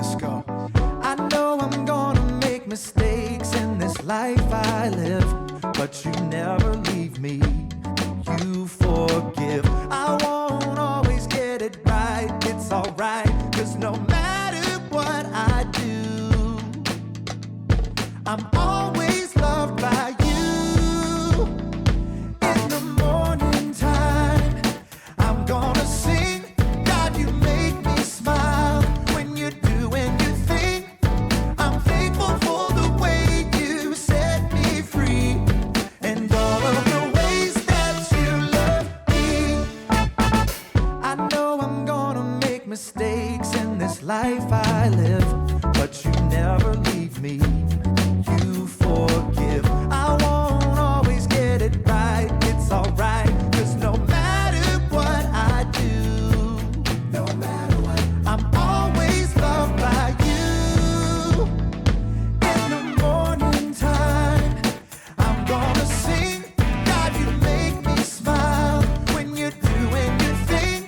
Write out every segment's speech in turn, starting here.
Let's go. I know I'm gonna make mistakes in this life I live, but you never leave me. You forgive. I won't always get it right. It's alright, 'cause no matter what I do, I'm always loved by you. In the morning time, I'm gonna sing. God, you make me smile when you're doing your thing. I'm thankful for the way you set me free, and all of the ways that you love me. I know I'm gonna make mistakes in this life I live, but you never leave me. You forgive. I won't always get it right. It's alright, 'cause no matter what I do, no matter what, I'm always loved by you. In the morning time, I'm gonna sing. God, you make me smile when you're doing your thing.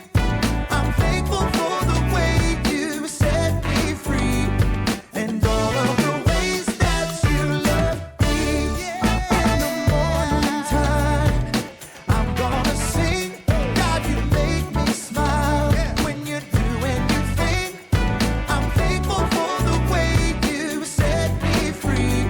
I'm thankful for the way you set me free, and all of the ways that you love me. In the morning time, I'm gonna sing. God, you make me smile when you're doing your thing. I'm thankful for the way you set me free,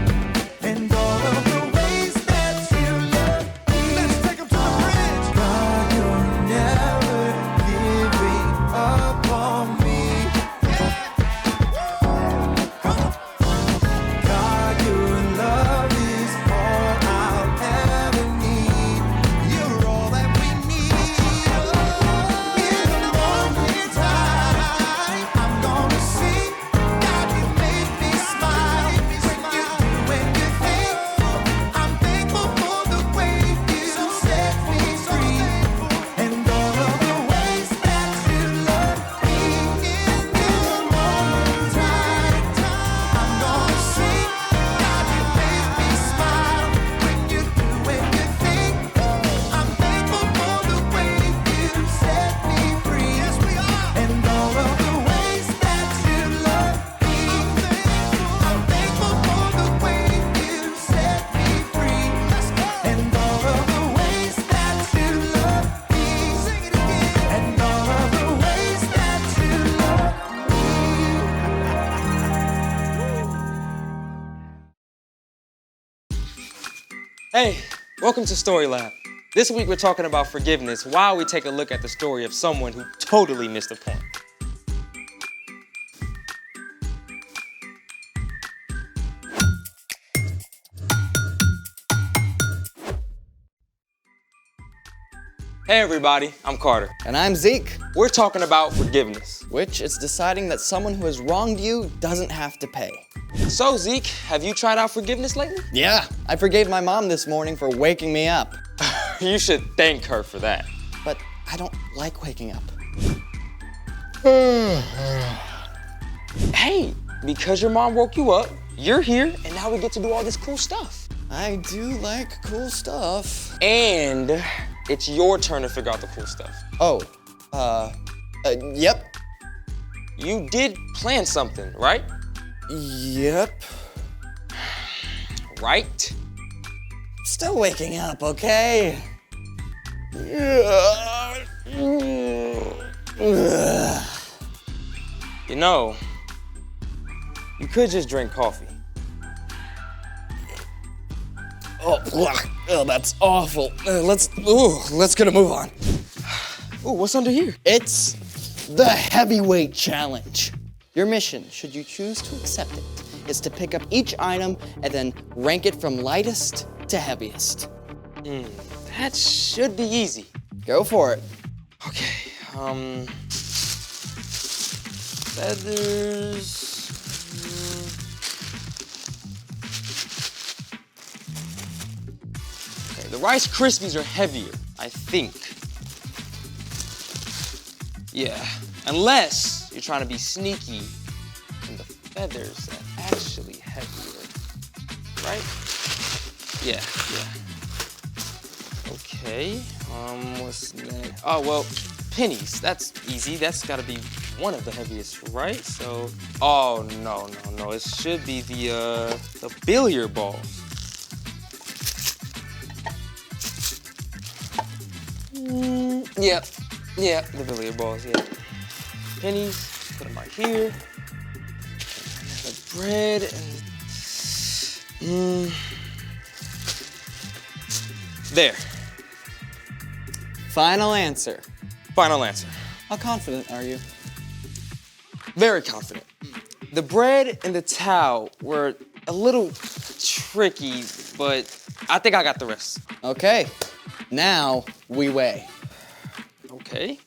and all of the ways that you love me. Let's take 'em to the bridge. God, you're never giving up on me. God, your love is all I'll ever need. You're all that we need. In the morning time, I'm gonna sing. God, you make me smile when you're doing your thing. I'm thankful for the way you set me free, and all of the ways that you love me. In the morning time, I'm gonna sing. God, you make me smile when you're doing your thing. I'm thankful for the way you set me free. Yes, we are. And all of the ways that you love me. I'm thankful for the way you set me free. And all of the ways that you love me. Sing it again. And all of the ways that you love me. Hey, welcome to Story Lab. This week we're talking about forgiveness while we take a look at the story of someone who totally missed the point. Hey everybody, I'm Carter. And I'm Zeke, We're talking about forgiveness. which is deciding that someone who has wronged you doesn't have to pay. So Zeke, have you tried out forgiveness lately? Yeah, I forgave my mom this morning for waking me up. You should thank her for that. But I don't like waking up. Hey, because your mom woke you up, you're here, and now we get to do all this cool stuff. I do like cool stuff. And it's your turn to figure out the cool stuff. Oh, yep. You did plan something, right? Yep. Right? Still waking up, okay? You know, you could just drink coffee. Oh, that's awful. Let's get a move on. Ooh, what's under here? It's the heavyweight challenge. Your mission, should you choose to accept it, is to pick up each item and then rank it from lightest to heaviest. That should be easy. Go for it. Okay, feathers. Okay, the Rice Krispies are heavier, I think. Yeah, unless you're trying to be sneaky and the feathers are actually heavier, right? Yeah. Okay, what's next? Oh, well, pennies, that's easy. That's gotta be one of the heaviest, right? So, oh, no. It should be the billiard balls. Yep, the billiard balls, yeah. Pennies, put them right here. The bread and... There. Final answer. Final answer. How confident are you? Very confident. The bread and the towel were a little tricky, but I think I got the rest. Okay, now we weigh. Okay.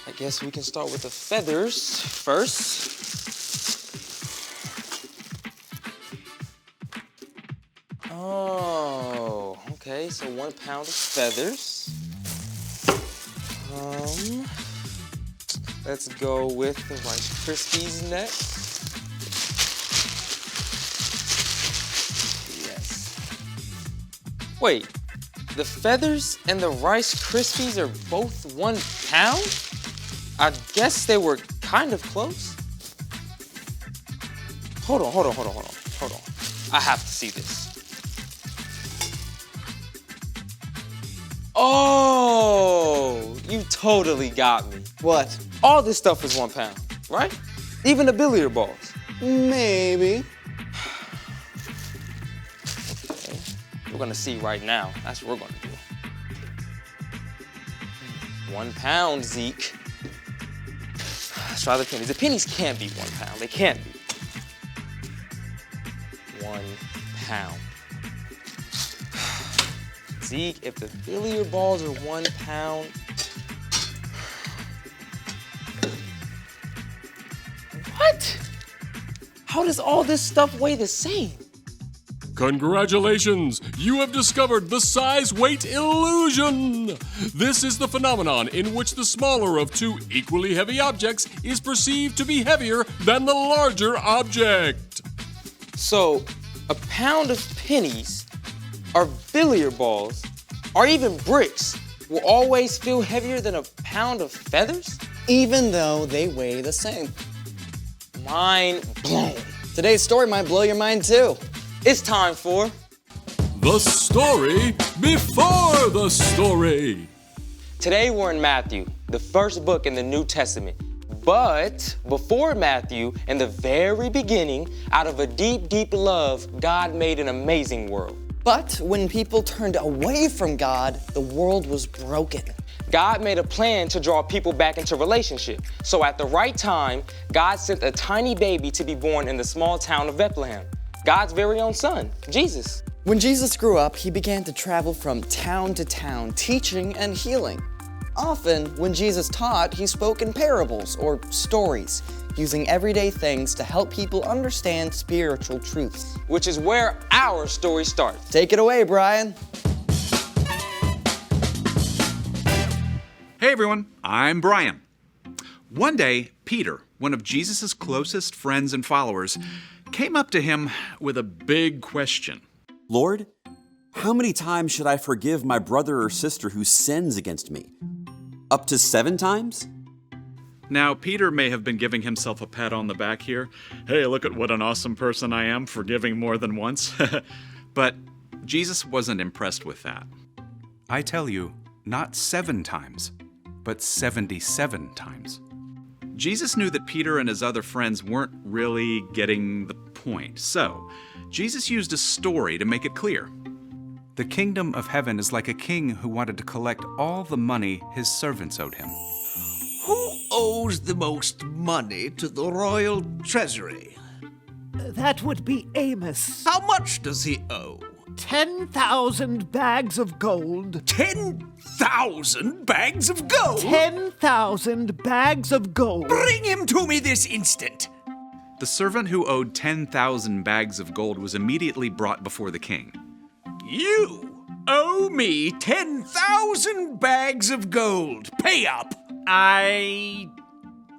I guess we can start with the feathers first. Oh, okay, so 1 pound of feathers. Let's go with the Rice Krispies next. Yes. Wait, the feathers and the Rice Krispies are both 1 pound? I guess they were kind of close. Hold on. I have to see this. Oh, you totally got me. What? All this stuff is 1 pound, right? Even the billiard balls. Maybe. Okay. We're gonna see right now. That's what we're gonna do. 1 pound, Zeke. Let's try the pennies. The pennies can't be 1 pound. They can't be. 1 pound. Zeke, if the billiard balls are 1 pound, what? How does all this stuff weigh the same? Congratulations! You have discovered the size-weight illusion! This is the phenomenon in which the smaller of two equally heavy objects is perceived to be heavier than the larger object. So, a pound of pennies, or billiard balls, or even bricks will always feel heavier than a pound of feathers? Even though they weigh the same. Mind blown. Today's story might blow your mind too. It's time for The story before the story. Today we're in Matthew, the first book in the New Testament. But before Matthew, in the very beginning, out of a deep, deep love, God made an amazing world. But when people turned away from God, the world was broken. God made a plan to draw people back into relationship. So at the right time, God sent a tiny baby to be born in the small town of Bethlehem. God's very own son, Jesus. When Jesus grew up, he began to travel from town to town, teaching and healing. Often, when Jesus taught, he spoke in parables or stories, using everyday things to help people understand spiritual truths. Which is where our story starts. Take it away, Brian. Hey everyone, I'm Brian. One day, Peter, one of Jesus' closest friends and followers, came up to him with a big question. Lord, how many times should I forgive my brother or sister who sins against me? Up to 7 times? Now, Peter may have been giving himself a pat on the back here. Hey, look at what an awesome person I am, forgiving more than once. But Jesus wasn't impressed with that. I tell you, not 7 times, but 77 times. Jesus knew that Peter and his other friends weren't really getting the point. So, Jesus used a story to make it clear. The kingdom of heaven is like a king who wanted to collect all the money his servants owed him. Who owes the most money to the royal treasury? That would be Amos. How much does he owe? 10,000 bags of gold. 10,000 bags of gold? 10,000 bags of gold. Bring him to me this instant. The servant who owed 10,000 bags of gold was immediately brought before the king. You owe me 10,000 bags of gold. Pay up. I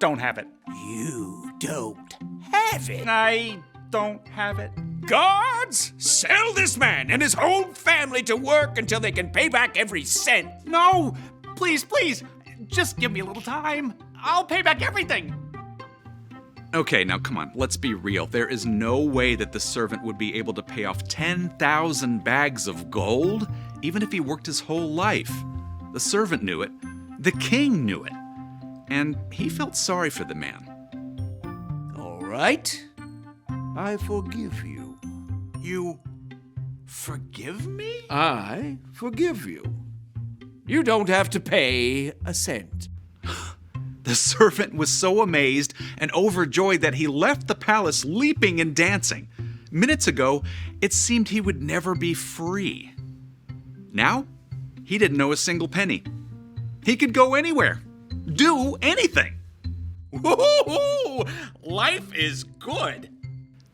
don't have it. You don't have it. I don't have it. Guards, sell this man and his whole family to work until they can pay back every cent. No! Please, just give me a little time. I'll pay back everything. Okay, now come on, let's be real. There is no way that the servant would be able to pay off 10,000 bags of gold, even if he worked his whole life. The servant knew it. The king knew it. And he felt sorry for the man. All right. I forgive you. You forgive me? I forgive you. You don't have to pay a cent. The servant was so amazed and overjoyed that he left the palace leaping and dancing. Minutes ago, it seemed he would never be free. Now, he didn't owe a single penny. He could go anywhere, do anything. Woo-hoo-hoo! Life is good.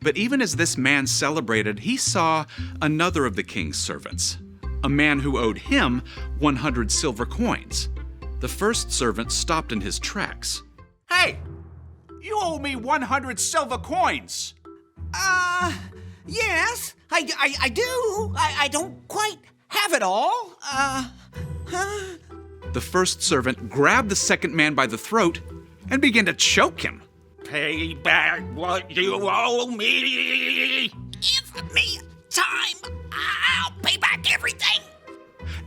But even as this man celebrated, he saw another of the king's servants, a man who owed him 100 silver coins. The first servant stopped in his tracks. Hey, you owe me 100 silver coins. Yes, I do. I don't quite have it all. The first servant grabbed the second man by the throat and began to choke him. Pay back what you owe me. Give me time. I'll pay back everything.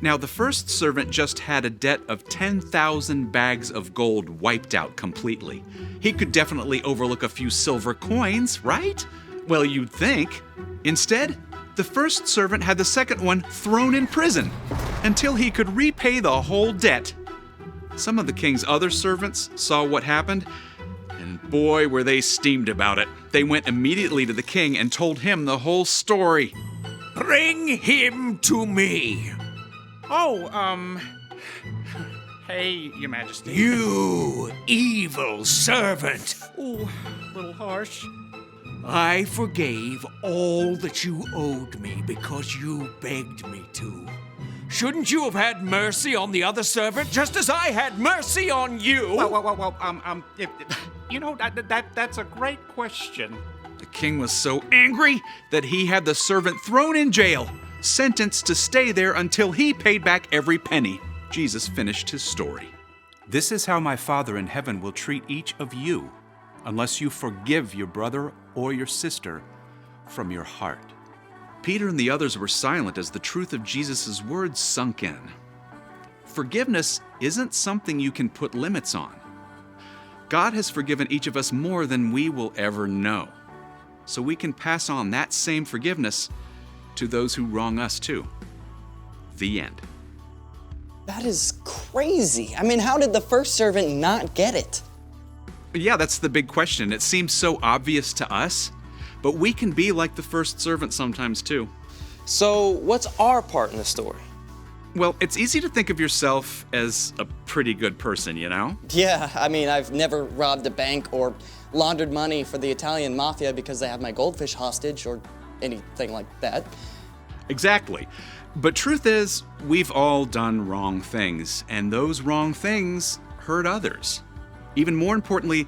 Now, the first servant just had a debt of 10,000 bags of gold wiped out completely. He could definitely overlook a few silver coins, right? Well, you'd think. Instead, the first servant had the second one thrown in prison until he could repay the whole debt. Some of the king's other servants saw what happened, and boy, were they steamed about it. They went immediately to the king and told him the whole story. Bring him to me. Hey, Your Majesty. You evil servant. Ooh, a little harsh. I forgave all that you owed me because you begged me to. Shouldn't you have had mercy on the other servant just as I had mercy on you? That's a great question. The king was so angry that he had the servant thrown in jail, sentenced to stay there until he paid back every penny. Jesus finished his story. This is how my Father in heaven will treat each of you, unless you forgive your brother or your sister from your heart. Peter and the others were silent as the truth of Jesus' words sunk in. Forgiveness isn't something you can put limits on. God has forgiven each of us more than we will ever know, so we can pass on that same forgiveness to those who wrong us too. The end. That is crazy. I mean, how did the first servant not get it? Yeah, that's the big question. It seems so obvious to us, but we can be like the first servant sometimes too. So, what's our part in the story? Well, it's easy to think of yourself as a pretty good person, you know? Yeah, I mean, I've never robbed a bank or laundered money for the Italian mafia because they have my goldfish hostage or anything like that. Exactly. But truth is, we've all done wrong things, and those wrong things hurt others. Even more importantly,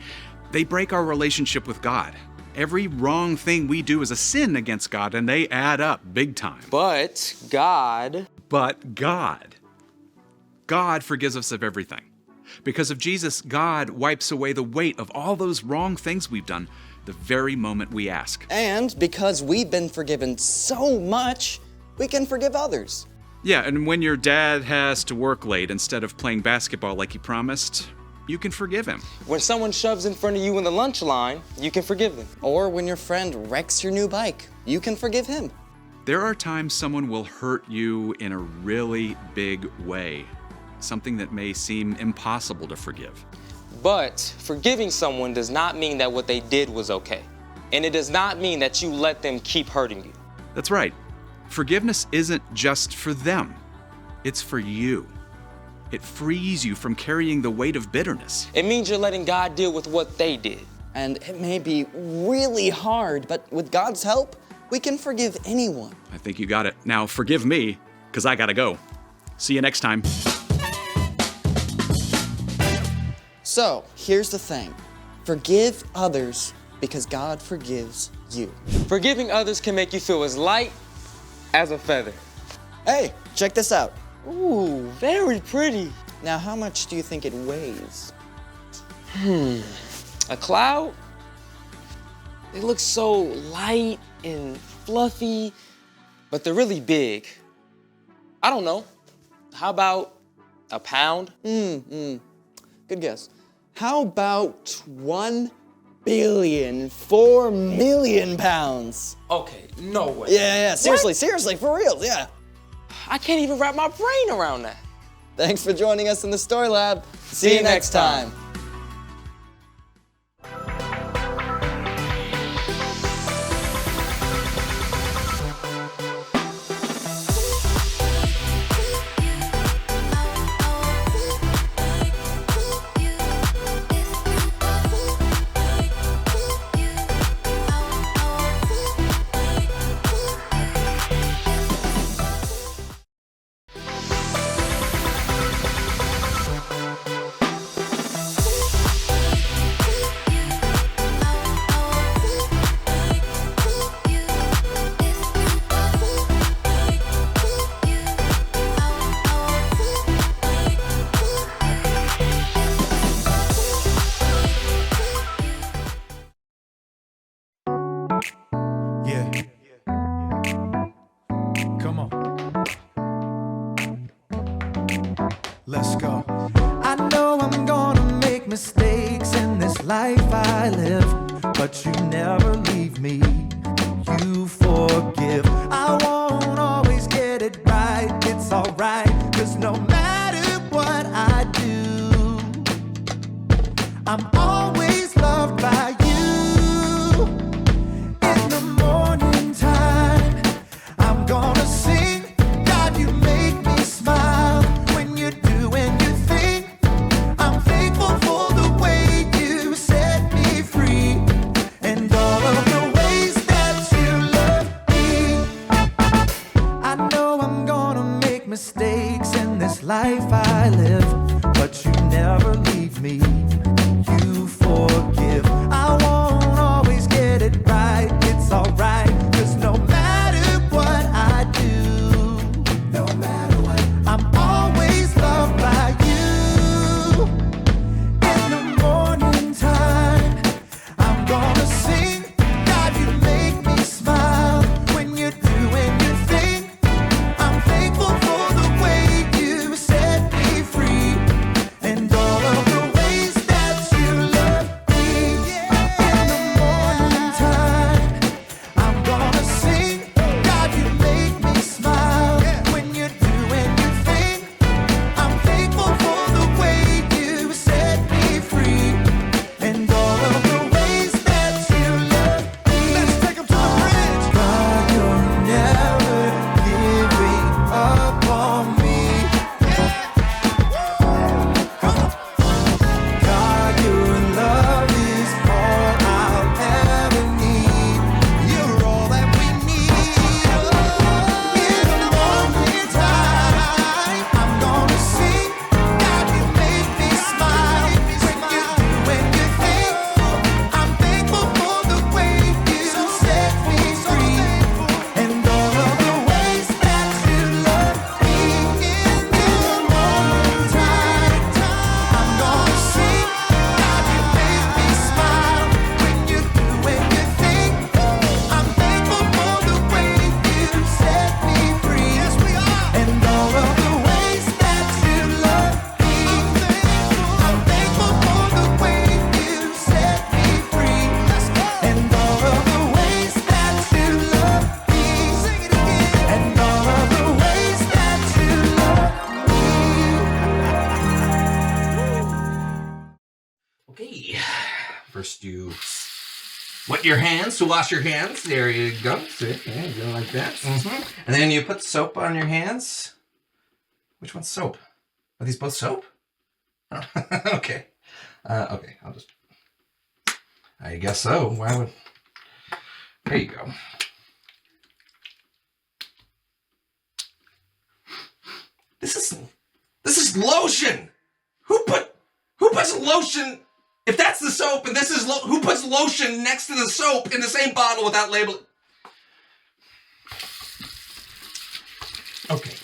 they break our relationship with God. Every wrong thing we do is a sin against God, and they add up big time. But God forgives us of everything. Because of Jesus, God wipes away the weight of all those wrong things we've done the very moment we ask. And because we've been forgiven so much, we can forgive others. Yeah, and when your dad has to work late instead of playing basketball like he promised, you can forgive him. When someone shoves in front of you in the lunch line, you can forgive them. Or when your friend wrecks your new bike, you can forgive him. There are times someone will hurt you in a really big way, something that may seem impossible to forgive. But forgiving someone does not mean that what they did was okay. And it does not mean that you let them keep hurting you. That's right. Forgiveness isn't just for them. It's for you. It frees you from carrying the weight of bitterness. It means you're letting God deal with what they did. And it may be really hard, but with God's help, we can forgive anyone. I think you got it. Now forgive me, because I gotta go. See you next time. So, here's the thing. Forgive others because God forgives you. Forgiving others can make you feel as light as a feather. Hey, check this out. Ooh, very pretty. Now, how much do you think it weighs? A cloud? They look so light and fluffy, but they're really big. I don't know. How about a pound? Good guess. How about 1,000,000,004,000,000 pounds? Okay, no way. Yeah, seriously, for real, yeah. I can't even wrap my brain around that. Thanks for joining us in the Story Lab. See you next time. Yeah. Come on. Let's go. I know I'm gonna make mistakes in this life I live, but you never leave me. You forgive. I won't always get it right. It's alright, 'cause no matter what I do, I'm always loved by you. In the morning time, I'm gonna sing. God, you make me smile when you're doing your thing. I'm thankful for the way you set me free and all of the ways that you love me. I know I'm gonna make mistakes in this life I live, but you never leave me. You forgive. I won't always get it right. It's alright, 'cause no matter what I do, no matter what, I'm always loved by you. In the morning time, I'm gonna sing. God, you make me smile when you're doing your thing. I'm thankful for the way you set me free and all of the ways that you love me. In the morning time, I'm gonna sing. God, you make me smile when you're doing your thing. I'm thankful for the way you set me free and all of the ways that you love me. Let's take 'em to the bridge. God, you're never giving up on me. God, your love is all I'll ever need. You're all that we need. In the morning time, I'm gonna sing. God, you make me smile when you're doing your thing. I'm thankful for the way you set me free and all of the ways that you love me. In the morning time, I'm gonna sing. God, you make me smile when you're doing your thing. I'm thankful for the way you set me free. Yes, we are. And all of the ways that you love me. I'm thankful for the way you set me free. And all of the ways that you love me. Sing it again. And all of the ways that you love Okay. First, you wet your hands to wash your hands. There you go. See? Yeah, you go like that. And then you put soap on your hands. Which one's soap? Are these both soap? Oh, okay. Okay, I'll just... I guess so. Why would... There you go. This is lotion! Who puts lotion... If that's the soap and this is who puts lotion next to the soap in the same bottle without labeling? Okay.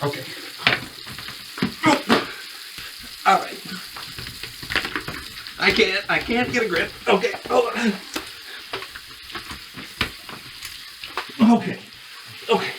Okay. All right. I can't get a grip. Okay, hold on. Okay. Okay.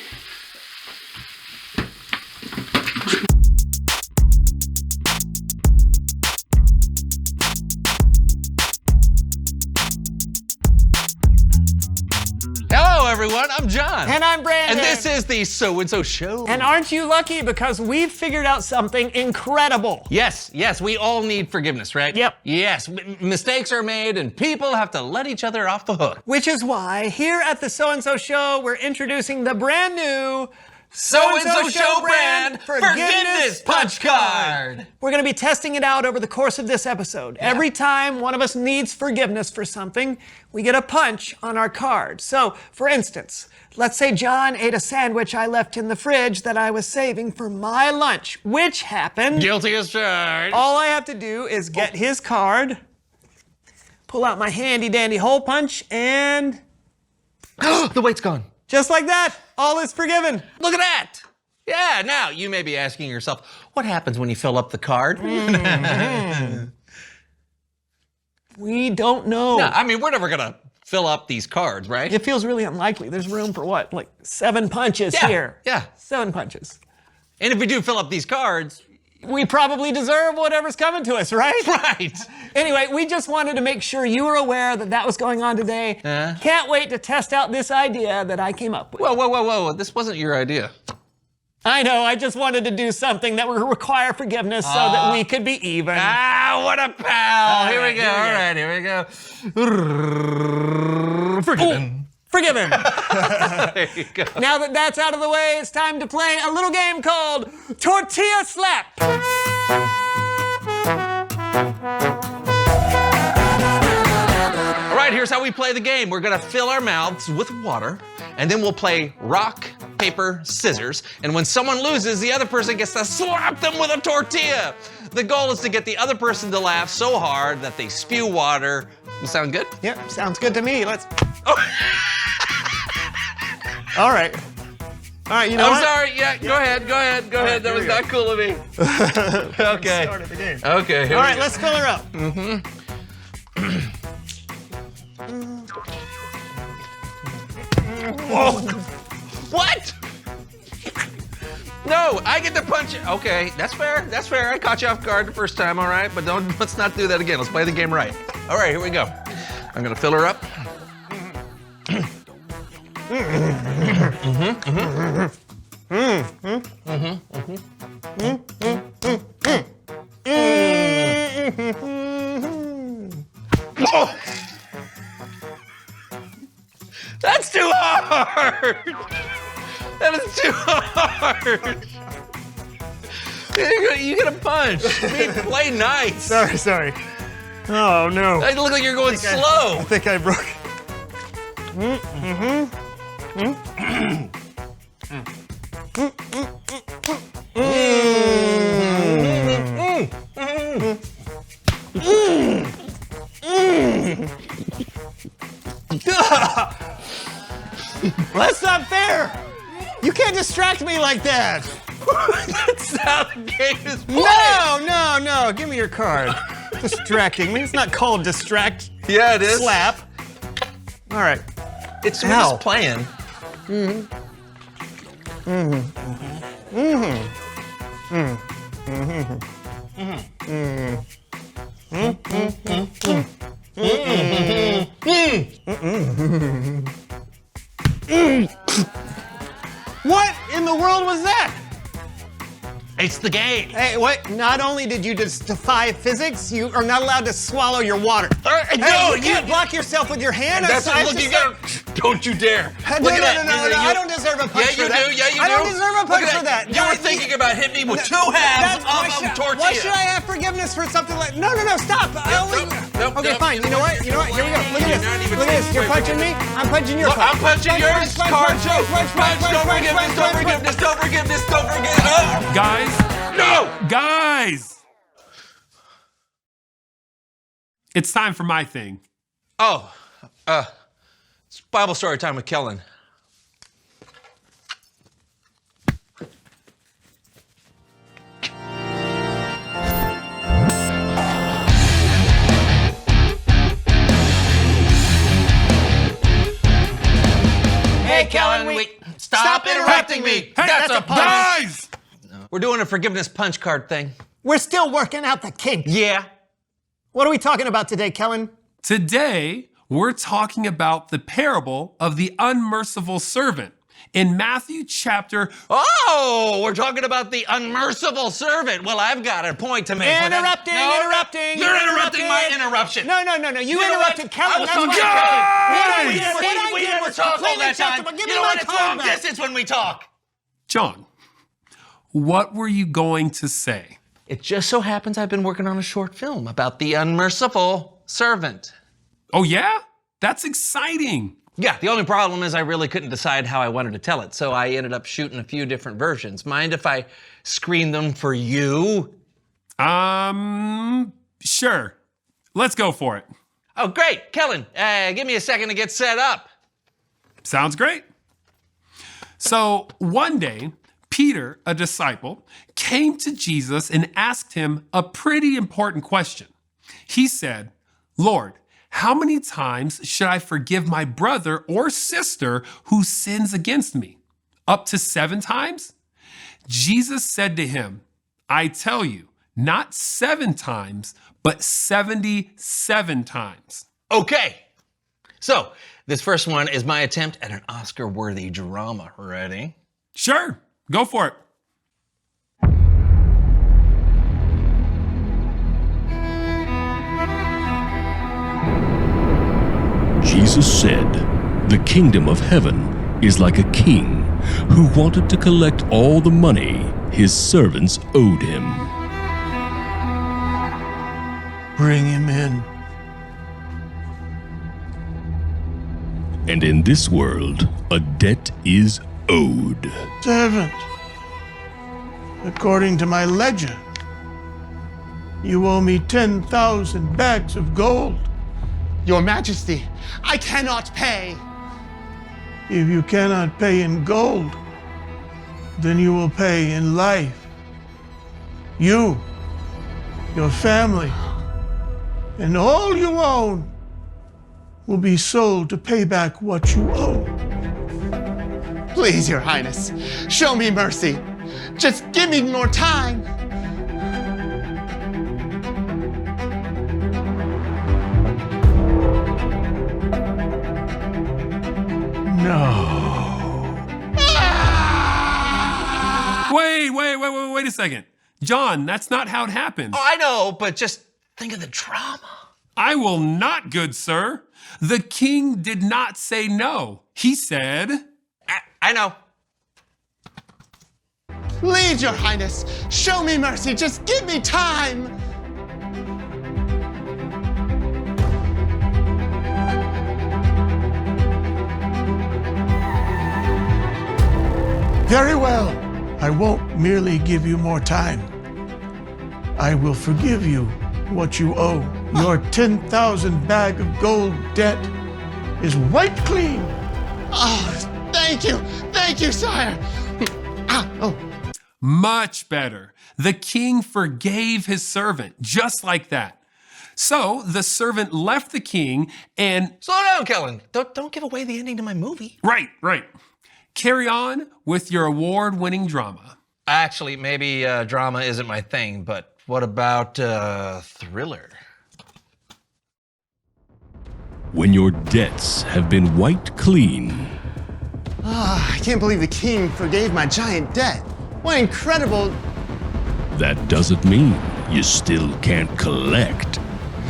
Hello, everyone. I'm John. And I'm Brandon. And this is the So&So Show. And aren't you lucky? Because we've figured out something incredible. Yes, we all need forgiveness, right? Yep. Yes, mistakes are made and people have to let each other off the hook. Which is why here at the So&So Show, we're introducing the brand new So&So Show brand Forgiveness Punch Card. We're going to be testing it out over the course of this episode. Yeah. Every time one of us needs forgiveness for something, we get a punch on our card. So, for instance, let's say John ate a sandwich I left in the fridge that I was saving for my lunch, which happened. Guilty as charged. All I have to do is get his card, pull out my handy dandy hole punch, and the weight's gone. Just like that, all is forgiven. Look at that. Yeah, now you may be asking yourself, what happens when you fill up the card? We don't know. No, I mean, we're never gonna fill up these cards, right? It feels really unlikely. There's room for what, like 7 punches here? Yeah. 7 punches. And if we do fill up these cards, we probably deserve whatever's coming to us, right? Right. Anyway, we just wanted to make sure you were aware that that was going on today. Can't wait to test out this idea that I came up with. Whoa. This wasn't your idea. I know, I just wanted to do something that would require forgiveness so that we could be even. Ah, what a pal. Here we go. All right, here we go. Forgiven. Forgiven. There you go. Now that that's out of the way, it's time to play a little game called Tortilla Slap. All right, here's how we play the game. We're gonna fill our mouths with water, and then we'll play rock, paper, scissors. And when someone loses, the other person gets to slap them with a tortilla. The goal is to get the other person to laugh so hard that they spew water. Sound good? Yep, sounds good to me. Let's. Oh. All right. All right, you know I'm what? sorry. Yeah, go ahead. Right, that was not cool of me. Okay. Started the game. Okay. All right, let's fill her up. Whoa. What? No, I get to punch it. Okay, that's fair. I caught you off guard the first time, all right? But let's not do that again. Let's play the game right. All right, here we go. I'm gonna fill her up. Oh! That's too hard! That is too hard! You get a punch. Play nice. Sorry. Oh, no. It look like you're going slow. I think I broke. That's not fair. You can't distract me like that. That's how the game is played. No. Give me your card. Distracting me. It's not called distract. Yeah, it is. Slap. All right. It's just playing. What in the world was that? It's the game. Hey, what? Not only did you just defy physics, you are not allowed to swallow your water. No, you can't block yourself with your hand. That's look, you gotta. Don't you dare. No, I don't deserve a punch for that. Yeah, you do. I don't deserve a punch for that. You were thinking about hitting me with 2 halves of a tortilla. Why should I have forgiveness for something like? No, stop. Okay, fine. You know what? Here we go. Look at this. You're punching me. I'm punching your card. I'm punching yours. Card too. Punch. Don't forgiveness. Guys. No. Guys. It's time for my thing. Oh, it's Bible story time with Kellen. Stop interrupting me. Hey, That's a punch. guys! We're doing a forgiveness punch card thing. We're still working out the kinks. Yeah. What are we talking about today, Kellen? Today, we're talking about the parable of the unmerciful servant in Matthew chapter. Oh, we're talking about the unmerciful servant. Well, I've got a point to make. Interrupting. You're interrupting my interruption. No. You interrupted Kellen. I was That's talking why- we never talk all that time. Give You me know my what? It's card long back. distance when we talk. John, what were you going to say? It just so happens I've been working on a short film about the unmerciful servant. Oh, yeah? That's exciting. Yeah, the only problem is I really couldn't decide how I wanted to tell it, so I ended up shooting a few different versions. Mind if I screen them for you? Sure. Let's go for it. Oh, great. Kellen, give me a second to get set up. Sounds great. So one day, Peter, a disciple, came to Jesus and asked him a pretty important question. He said, Lord, how many times should I forgive my brother or sister who sins against me? Up to 7 times? Jesus said to him, I tell you, not 7 times, but 77 times. Okay. So, this first one is my attempt at an Oscar-worthy drama. Ready? Sure, go for it. Jesus said, the kingdom of heaven is like a king who wanted to collect all the money his servants owed him. Bring him in. And in this world, a debt is owed. Servant, according to my ledger, you owe me 10,000 bags of gold. Your Majesty, I cannot pay. If you cannot pay in gold, then you will pay in life. You, your family, and all you own will be sold to pay back what you owe. Please, Your Highness, show me mercy. Just give me more time. No. Wait a second. John, that's not how it happened. Oh, I know, but just think of the drama. I will not, good sir. The king did not say no. He said, I know. Please, Your Highness, show me mercy. Just give me time. Very well. I won't merely give you more time. I will forgive you what you owe. Your 10,000 bag of gold debt is wiped clean. Oh, thank you, sire. much better. The king forgave his servant just like that. So the servant left the king and... Slow down, Kellen. Don't give away the ending to my movie. Right. Carry on with your award-winning drama. Actually, maybe drama isn't my thing, but what about thriller? When your debts have been wiped clean. I can't believe the king forgave my giant debt. What incredible... That doesn't mean you still can't collect.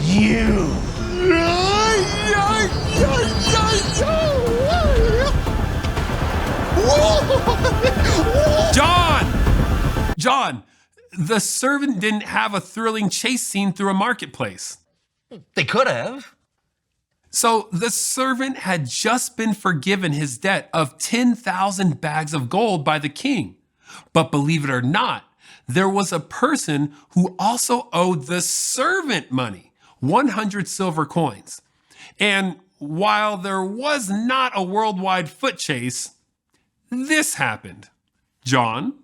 You. John, the servant didn't have a thrilling chase scene through a marketplace. They could have. So the servant had just been forgiven his debt of 10,000 bags of gold by the king. But believe it or not, there was a person who also owed the servant money, 100 silver coins. And while there was not a worldwide foot chase, this happened. John?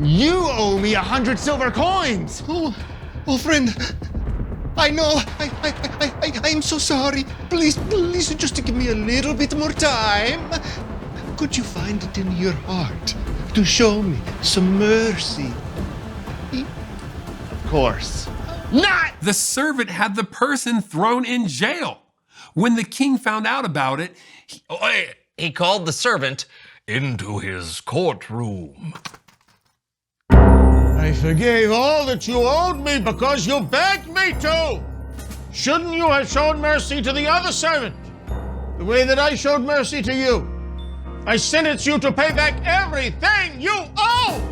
You owe me 100 silver coins. Oh, friend, I know. I'm so sorry. Please, just give me a little bit more time. Could you find it in your heart to show me some mercy? Of course. Not! The servant had the person thrown in jail. When the king found out about it, he called the servant into his courtroom. I forgave all that you owed me because you begged me to. Shouldn't you have shown mercy to the other servant the way that I showed mercy to you? I sentence you to pay back everything you owe.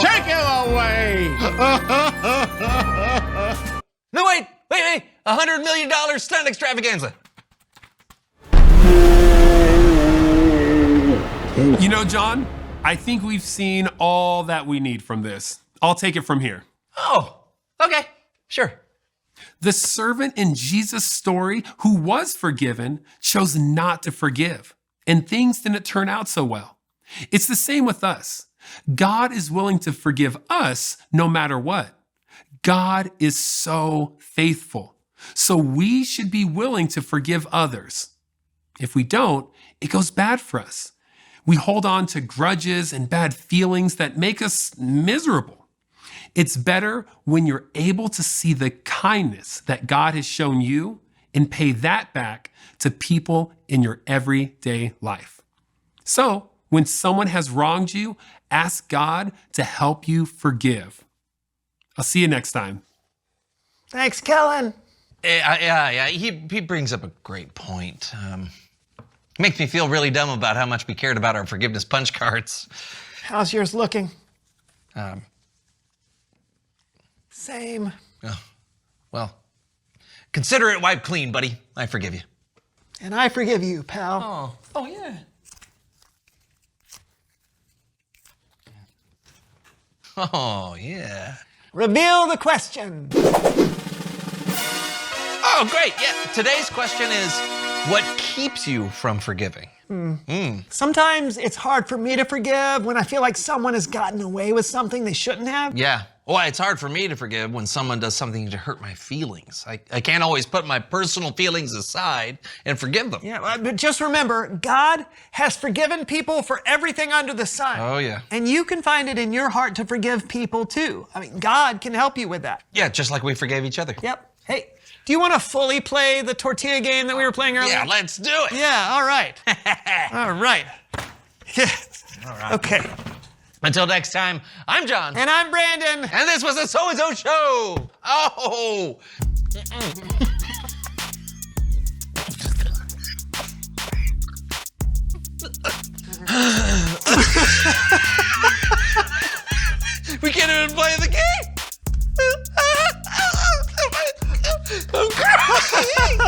Take him away. No, wait. $100 million stunt extravaganza. You know, John, I think we've seen all that we need from this. I'll take it from here. Oh, okay, sure. The servant in Jesus' story who was forgiven chose not to forgive, and things didn't turn out so well. It's the same with us. God is willing to forgive us no matter what. God is so faithful. So we should be willing to forgive others. If we don't, it goes bad for us. We hold on to grudges and bad feelings that make us miserable. It's better when you're able to see the kindness that God has shown you and pay that back to people in your everyday life. So, when someone has wronged you, ask God to help you forgive. I'll see you next time. Thanks, Kellen. Yeah. He brings up a great point. Makes me feel really dumb about how much we cared about our forgiveness punch cards. How's yours looking? Um, Same. Well, consider it wiped clean, buddy. I forgive you. And I forgive you, pal. Oh yeah. Oh, yeah. Reveal the question. Oh, great. Yeah. Today's question is, what keeps you from forgiving? Sometimes it's hard for me to forgive when I feel like someone has gotten away with something they shouldn't have. Yeah. Well, it's hard for me to forgive when someone does something to hurt my feelings. I can't always put my personal feelings aside and forgive them. Yeah, but just remember, God has forgiven people for everything under the sun. Oh, yeah. And you can find it in your heart to forgive people too. I mean, God can help you with that. Yeah, just like we forgave each other. Yep. Hey, do you want to fully play the tortilla game that we were playing earlier? Yeah, let's do it. Yeah, all right. All right. Yeah. All right. Okay. Until next time, I'm John. And I'm Brandon. And this was the So&So Show. Oh. We can't even play the game. I'm crying.